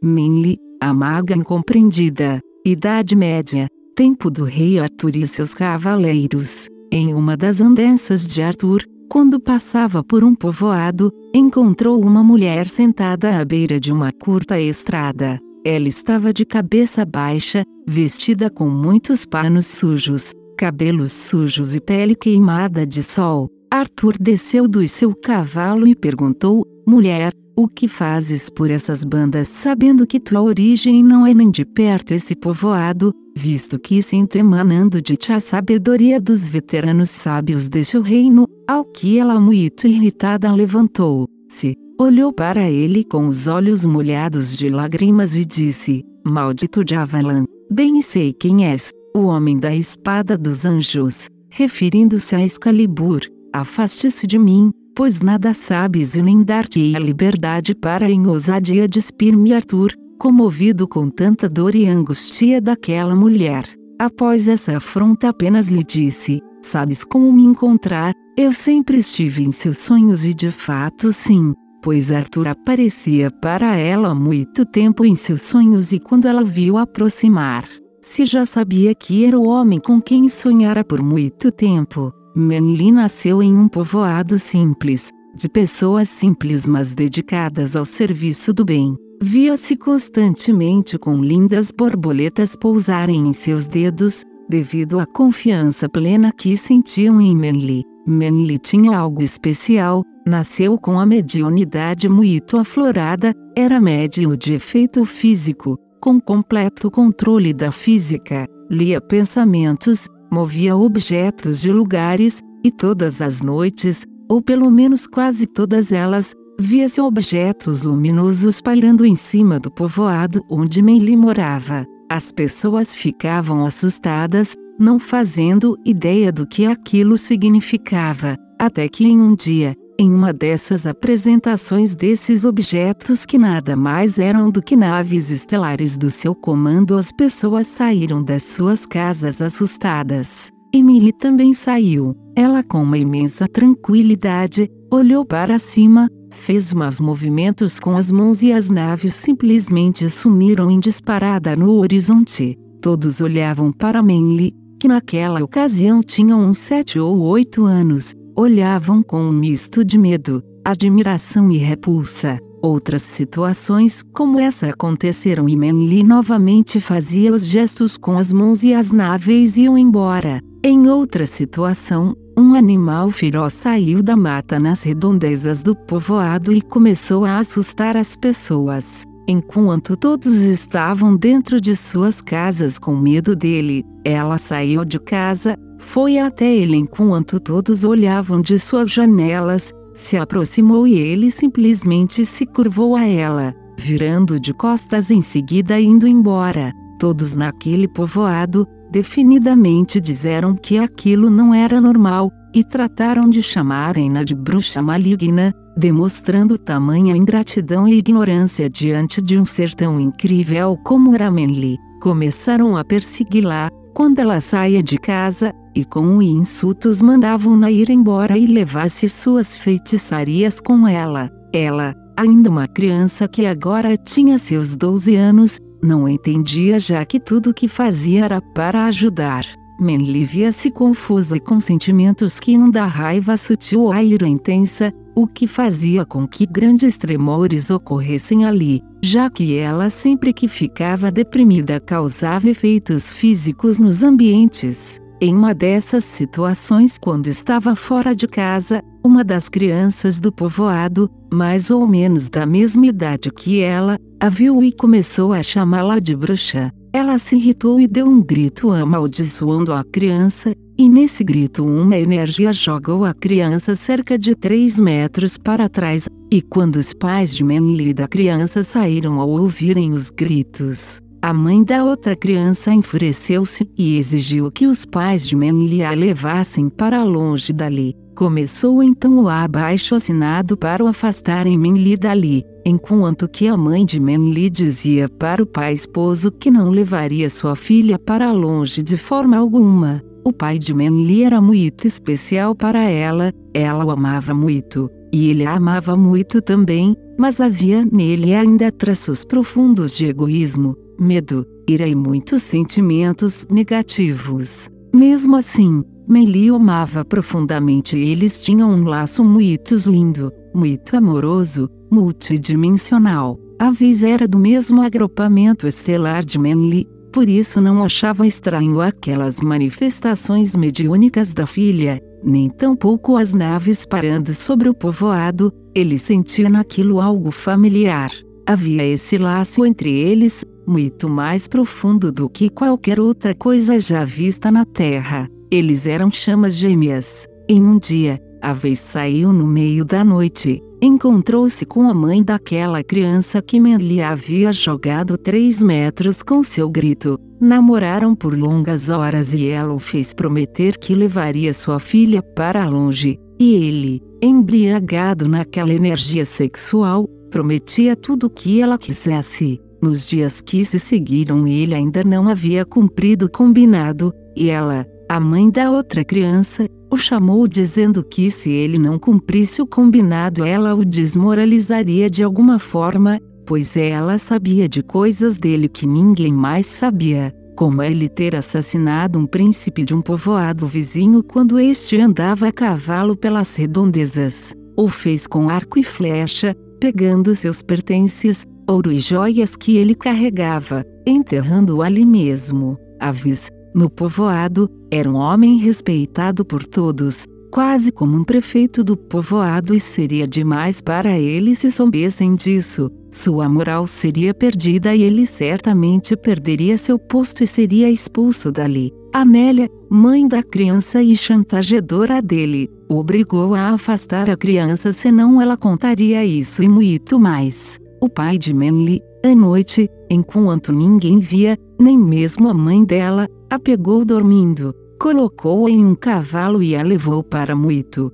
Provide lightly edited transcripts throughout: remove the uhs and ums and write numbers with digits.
Menli, a maga incompreendida. Idade Média. Tempo do rei Arthur e seus cavaleiros. Em uma das andanças de Arthur, quando passava por um povoado, encontrou uma mulher sentada à beira de uma curta estrada. Ela estava de cabeça baixa, vestida com muitos panos sujos, cabelos sujos e pele queimada de sol. Arthur desceu do seu cavalo e perguntou: mulher, o que fazes por essas bandas sabendo que tua origem não é nem de perto esse povoado, visto que sinto emanando de ti a sabedoria dos veteranos sábios deste reino? Ao que ela, muito irritada, levantou-se, olhou para ele com os olhos molhados de lágrimas e disse: maldito Javalan, bem sei quem és, o homem da espada dos anjos, referindo-se a Excalibur. Afaste-se de mim, pois nada sabes e nem dar-te-ei a liberdade para em ousadia despir-me. Arthur, comovido com tanta dor e angústia daquela mulher, após essa afronta apenas lhe disse: sabes como me encontrar? Eu sempre estive em seus sonhos e de fato sim, pois Arthur aparecia para ela há muito tempo em seus sonhos e quando ela viu aproximar-se já sabia que era o homem com quem sonhara por muito tempo. Menli nasceu em um povoado simples, de pessoas simples mas dedicadas ao serviço do bem. Via-se constantemente com lindas borboletas pousarem em seus dedos, devido à confiança plena que sentiam em Menli. Menli tinha algo especial, nasceu com a mediunidade muito aflorada, era médium de efeito físico, com completo controle da física, lia pensamentos, movia objetos de lugares, e todas as noites, ou pelo menos quase todas elas, via-se objetos luminosos pairando em cima do povoado onde Menli morava. As pessoas ficavam assustadas, não fazendo ideia do que aquilo significava, até que em um dia, em uma dessas apresentações desses objetos que nada mais eram do que naves estelares do seu comando, as pessoas saíram das suas casas assustadas. E Menli também saiu. Ela, com uma imensa tranquilidade, olhou para cima, fez uns movimentos com as mãos e as naves simplesmente sumiram em disparada no horizonte. Todos olhavam para Menli, que naquela ocasião tinha uns 7 ou 8 anos. Olhavam com um misto de medo, admiração e repulsa. Outras situações como essa aconteceram e Menli novamente fazia os gestos com as mãos e as naves iam embora. Em outra situação, um animal feroz saiu da mata nas redondezas do povoado e começou a assustar as pessoas. Enquanto todos estavam dentro de suas casas com medo dele, ela saiu de casa, foi até ele enquanto todos olhavam de suas janelas, se aproximou e ele simplesmente se curvou a ela, virando de costas em seguida indo embora. Todos naquele povoado, definidamente disseram que aquilo não era normal, e trataram de chamarem-na de bruxa maligna, demonstrando tamanha ingratidão e ignorância diante de um ser tão incrível como era Menli. Começaram a persegui-la, quando ela saía de casa, e com insultos mandavam-na ir embora e levasse suas feitiçarias com ela. Ela, ainda uma criança que agora tinha seus 12 anos, não entendia já que tudo o que fazia era para ajudar. Menli via-se confusa e com sentimentos que iam da raiva sutil à ira intensa, o que fazia com que grandes tremores ocorressem ali, já que ela sempre que ficava deprimida causava efeitos físicos nos ambientes. Em uma dessas situações, quando estava fora de casa, uma das crianças do povoado, mais ou menos da mesma idade que ela, a viu e começou a chamá-la de bruxa. Ela se irritou e deu um grito amaldiçoando a criança, e nesse grito uma energia jogou a criança cerca de 3 metros para trás, e quando os pais de Menli e da criança saíram ao ouvirem os gritos, a mãe da outra criança enfureceu-se e exigiu que os pais de Menli a levassem para longe dali. Começou então o abaixo-assinado para o afastarem Menli dali, enquanto que a mãe de Menli dizia para o pai esposo que não levaria sua filha para longe de forma alguma. O pai de Menli era muito especial para ela, ela o amava muito, e ele a amava muito também, mas havia nele ainda traços profundos de egoísmo, medo, ira e muitos sentimentos negativos. Mesmo assim, Manly o amava profundamente e eles tinham um laço muito lindo, muito amoroso, multidimensional. A Vis era do mesmo agrupamento estelar de Manly, por isso não achava estranho aquelas manifestações mediúnicas da filha, nem tampouco as naves parando sobre o povoado. Ele sentia naquilo algo familiar. Havia esse laço entre eles, muito mais profundo do que qualquer outra coisa já vista na Terra. Eles eram chamas gêmeas. Em um dia, a Vis saiu no meio da noite. Encontrou-se com a mãe daquela criança que Manly havia jogado 3 metros com seu grito. Namoraram por longas horas e ela o fez prometer que levaria sua filha para longe. E ele, embriagado naquela energia sexual, prometia tudo o que ela quisesse. Nos dias que se seguiram ele ainda não havia cumprido o combinado, e ela, a mãe da outra criança, o chamou dizendo que se ele não cumprisse o combinado ela o desmoralizaria de alguma forma, pois ela sabia de coisas dele que ninguém mais sabia, como ele ter assassinado um príncipe de um povoado vizinho quando este andava a cavalo pelas redondezas. O fez com arco e flecha, pegando seus pertences, ouro e joias que ele carregava, enterrando-o ali mesmo. A Vis, no povoado, era um homem respeitado por todos, quase como um prefeito do povoado, e seria demais para ele se soubessem disso. Sua moral seria perdida e ele certamente perderia seu posto e seria expulso dali. Amélia, mãe da criança e chantageadora dele, o obrigou a afastar a criança, senão ela contaria isso e muito mais. O pai de Manly, à noite, enquanto ninguém via, nem mesmo a mãe dela, a pegou dormindo, colocou-a em um cavalo e a levou para muito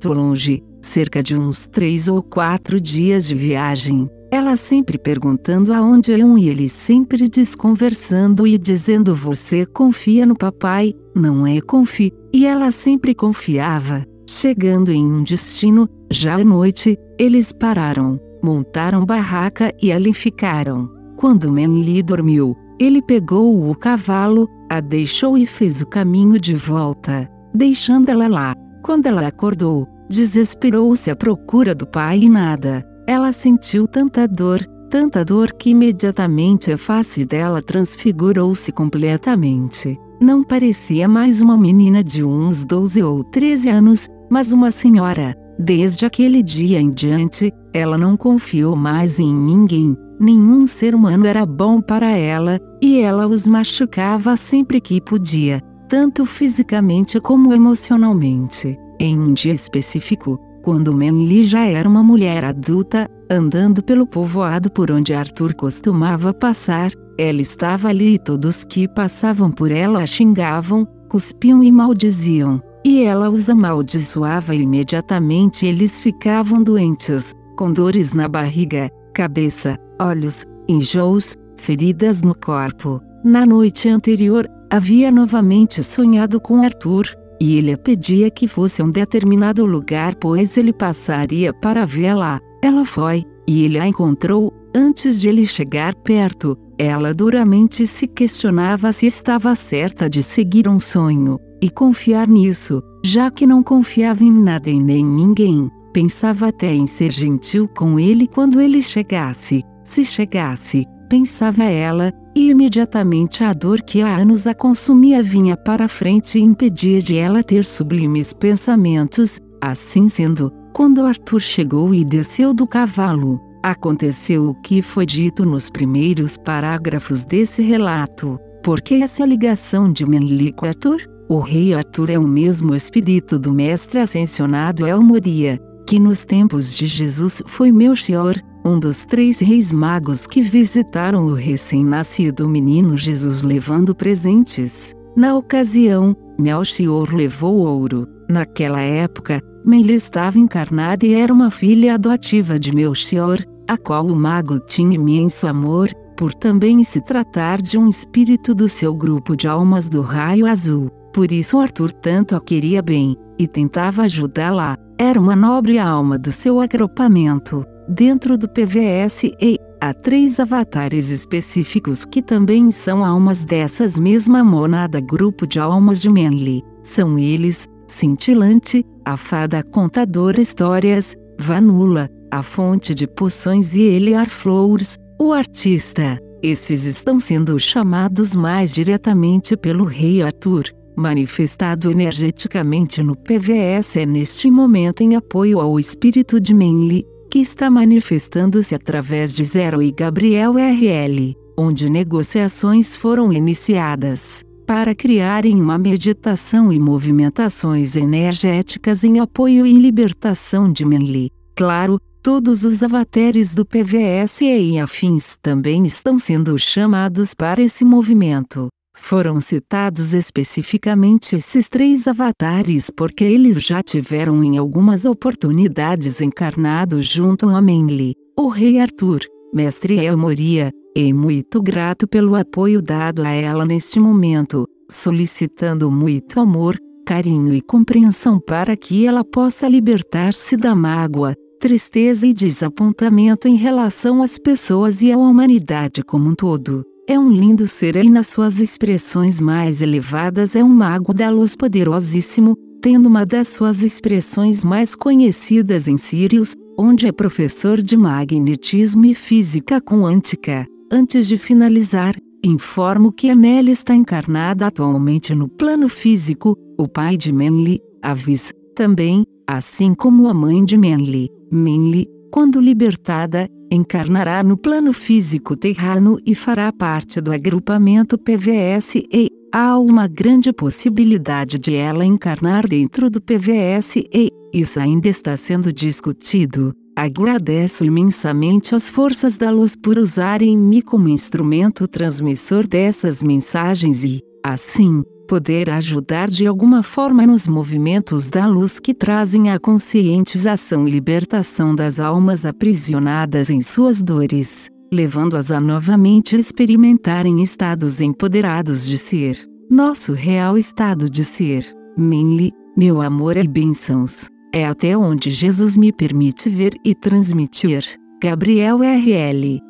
longe, cerca de uns 3 ou 4 dias de viagem. Ela sempre perguntando aonde iam e ele sempre desconversando e dizendo: você confia no papai, não é? Confie. E ela sempre confiava. Chegando em um destino, já à noite, eles pararam, montaram barraca e ali ficaram. Quando Manly dormiu, ele pegou o cavalo, a deixou e fez o caminho de volta, deixando ela lá. Quando ela acordou, desesperou-se à procura do pai e nada. Ela sentiu tanta dor que imediatamente a face dela transfigurou-se completamente. Não parecia mais uma menina de uns 12 ou 13 anos, mas uma senhora. Desde aquele dia em diante, ela não confiou mais em ninguém. Nenhum ser humano era bom para ela, e ela os machucava sempre que podia, tanto fisicamente como emocionalmente. Em um dia específico, quando Manly já era uma mulher adulta, andando pelo povoado por onde Arthur costumava passar, ela estava ali e todos que passavam por ela a xingavam, cuspiam e maldiziam. E ela os amaldiçoava e imediatamente eles ficavam doentes, com dores na barriga, cabeça, olhos, enjoos, feridas no corpo. Na noite anterior, havia novamente sonhado com Arthur, e ele a pedia que fosse a um determinado lugar pois ele passaria para vê-la. Ela foi, e ele a encontrou. Antes de ele chegar perto, ela duramente se questionava se estava certa de seguir um sonho, e confiar nisso, já que não confiava em nada e nem ninguém. Pensava até em ser gentil com ele quando ele chegasse. Se chegasse, pensava ela, e imediatamente a dor que há anos a consumia vinha para a frente e impedia de ela ter sublimes pensamentos. Assim sendo, quando Arthur chegou e desceu do cavalo, aconteceu o que foi dito nos primeiros parágrafos desse relato. Por que essa ligação de Manly com Arthur? O rei Arthur é o mesmo espírito do mestre ascensionado El Moria, que nos tempos de Jesus foi Melchior, um dos 3 reis magos que visitaram o recém-nascido menino Jesus levando presentes. Na ocasião, Melchior levou ouro. Naquela época, Manly estava encarnada e era uma filha adotiva de Melchior, a qual o mago tinha imenso amor, por também se tratar de um espírito do seu grupo de almas do raio azul. Por isso Arthur tanto a queria bem, e tentava ajudá-la. Era uma nobre alma do seu agrupamento. Dentro do PVSE, há 3 avatares específicos que também são almas dessas mesma monada grupo de almas de Manly. São eles, Cintilante, a fada contadora histórias, Vanula, a fonte de poções e Eliar Flowers, o artista. Esses estão sendo chamados mais diretamente pelo Rei Arthur, manifestado energeticamente no PVS neste momento em apoio ao espírito de Manly, que está manifestando-se através de Zero e Gabriel RL, onde negociações foram iniciadas, para criarem uma meditação e movimentações energéticas em apoio e libertação de Manly. Claro, todos os avatares do PVS e afins também estão sendo chamados para esse movimento. Foram citados especificamente esses 3 avatares porque eles já tiveram em algumas oportunidades encarnado junto a Manly, o Rei Arthur, Mestre El Moria, e muito grato pelo apoio dado a ela neste momento, solicitando muito amor, carinho e compreensão para que ela possa libertar-se da mágoa, tristeza e desapontamento em relação às pessoas e à humanidade como um todo. É um lindo ser e nas suas expressões mais elevadas é um mago da luz poderosíssimo, tendo uma das suas expressões mais conhecidas em Sirius, onde é professor de magnetismo e física quântica. Antes de finalizar, informo que Amélia está encarnada atualmente no plano físico, o pai de Manly, Avis, também, assim como a mãe de Manly. Manly, quando libertada, encarnará no plano físico terrano e fará parte do agrupamento PVS e há uma grande possibilidade de ela encarnar dentro do PVS e isso ainda está sendo discutido. Agradeço imensamente às forças da luz por usarem-me como instrumento transmissor dessas mensagens e, assim, poder ajudar de alguma forma nos movimentos da luz que trazem a conscientização e libertação das almas aprisionadas em suas dores, levando-as a novamente experimentarem estados empoderados de ser, nosso real estado de ser. Manly, meu amor e bênçãos, é até onde Jesus me permite ver e transmitir. Gabriel RL